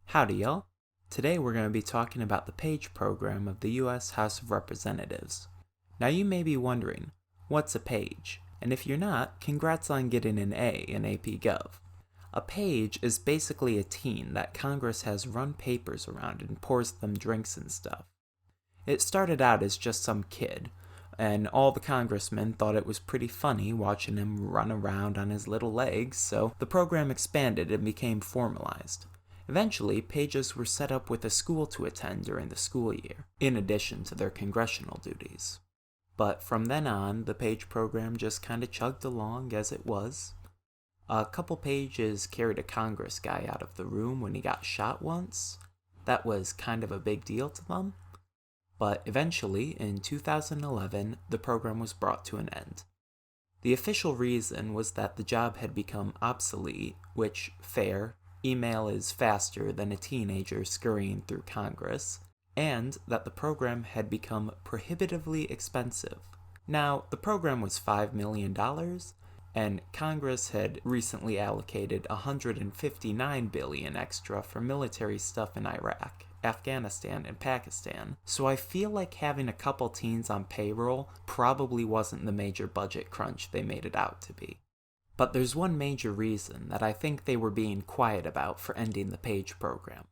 Howdy, y'all. Today we're going to be talking about the page program of the U.S. House of Representatives. Now you may be wondering, what's a page? And if you're not, congrats on getting an A in AP Gov. A page is basically a teen that Congress has run papers around and pours them drinks and stuff. It started out as just some kid, and all the congressmen thought it was pretty funny watching him run around on his little legs, so the program expanded and became formalized. Eventually, pages were set up with a school to attend during the school year, in addition to their congressional duties. But from then on, the page program just kinda chugged along as it was. A couple pages carried a Congress guy out of the room when he got shot once. That was kind of a big deal to them. But eventually, in 2011, the program was brought to an end. The official reason was that the job had become obsolete, which, fair, email is faster than a teenager scurrying through Congress, and that the program had become prohibitively expensive. Now, the program was $5 million, and Congress had recently allocated $159 billion extra for military stuff in Iraq, Afghanistan, and Pakistan, so I feel like having a couple teens on payroll probably wasn't the major budget crunch they made it out to be. But there's one major reason that I think they were being quiet about for ending the page program.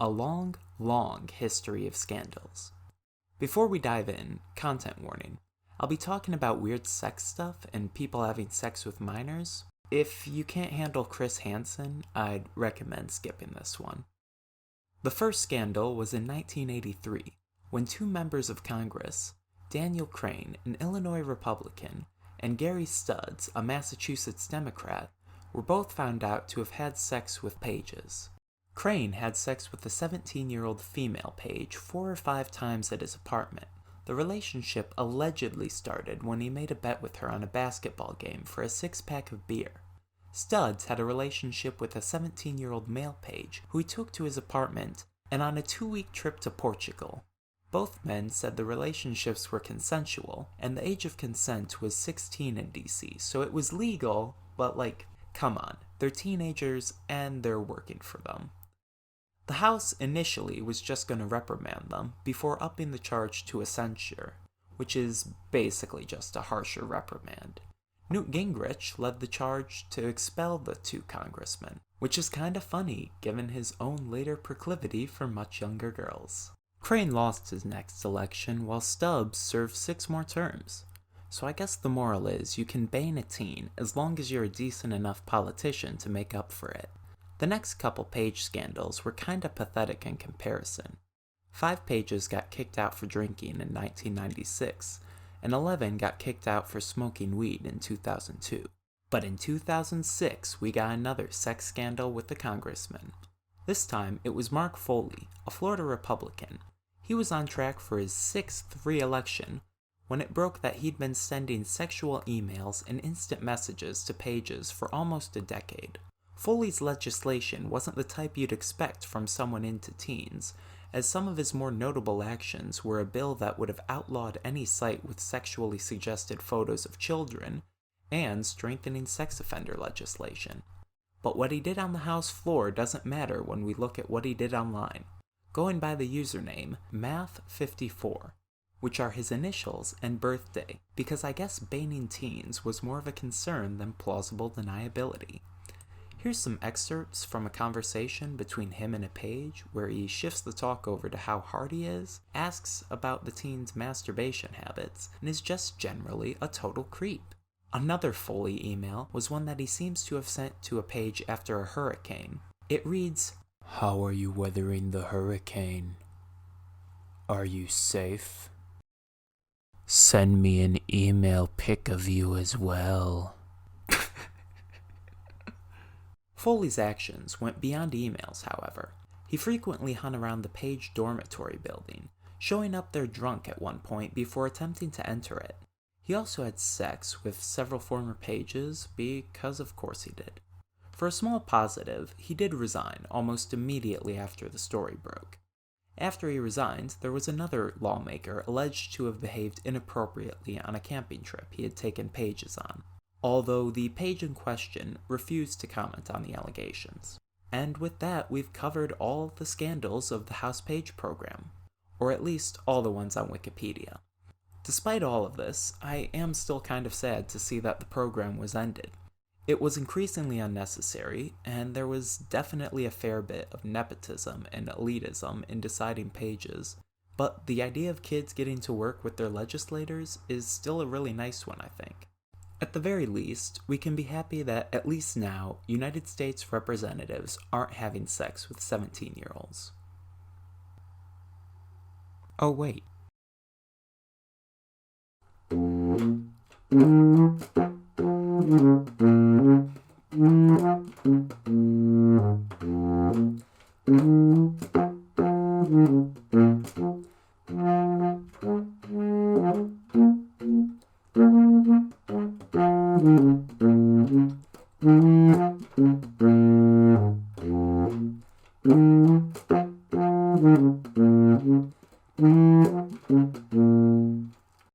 A long, long history of scandals. Before we dive in, content warning. I'll be talking about weird sex stuff and people having sex with minors. If you can't handle Chris Hansen, I'd recommend skipping this one. The first scandal was in 1983, when two members of Congress, Daniel Crane, an Illinois Republican, and Gary Studs, a Massachusetts Democrat, were both found out to have had sex with pages. Crane had sex with a 17-year-old female page 4 or 5 times at his apartment. The relationship allegedly started when he made a bet with her on a basketball game for a 6-pack of beer. Studs had a relationship with a 17-year-old male page who he took to his apartment and on a 2-week trip to Portugal. Both men said the relationships were consensual, and the age of consent was 16 in DC, so it was legal, but come on, they're teenagers and they're working for them. The House initially was just going to reprimand them before upping the charge to a censure, which is basically just a harsher reprimand. Newt Gingrich led the charge to expel the two congressmen, which is kinda funny given his own later proclivity for much younger girls. Crane lost his next election while Stubbs served 6 more terms. So I guess the moral is you can bane a teen as long as you're a decent enough politician to make up for it. The next couple page scandals were kinda pathetic in comparison. 5 pages got kicked out for drinking in 1996, and 11 got kicked out for smoking weed in 2002. But in 2006, we got another sex scandal with the congressman. This time, it was Mark Foley, a Florida Republican. He was on track for his 6th re-election when it broke that he'd been sending sexual emails and instant messages to pages for almost a decade. Foley's legislation wasn't the type you'd expect from someone into teens, as some of his more notable actions were a bill that would have outlawed any site with sexually suggested photos of children, and strengthening sex offender legislation. But what he did on the House floor doesn't matter when we look at what he did online, going by the username Math54, which are his initials and birthday, because I guess baning teens was more of a concern than plausible deniability. Here's some excerpts from a conversation between him and a page where he shifts the talk over to how hard he is, asks about the teen's masturbation habits, and is just generally a total creep. Another Foley email was one that he seems to have sent to a page after a hurricane. It reads, "How are you weathering the hurricane? Are you safe? Send me an email pic of you as well." Foley's actions went beyond emails, however. He frequently hung around the page dormitory building, showing up there drunk at one point before attempting to enter it. He also had sex with several former pages because of course he did. For a small positive, he did resign almost immediately after the story broke. After he resigned, there was another lawmaker alleged to have behaved inappropriately on a camping trip he had taken pages on. although the page in question refused to comment on the allegations. And with that, we've covered all the scandals of the House Page program, or at least all the ones on Wikipedia. Despite all of this, I am still kind of sad to see that the program was ended. It was increasingly unnecessary, and there was definitely a fair bit of nepotism and elitism in deciding pages, but the idea of kids getting to work with their legislators is still a really nice one, I think. At the very least, we can be happy that at least now, United States representatives aren't having sex with 17-year-olds. Oh wait.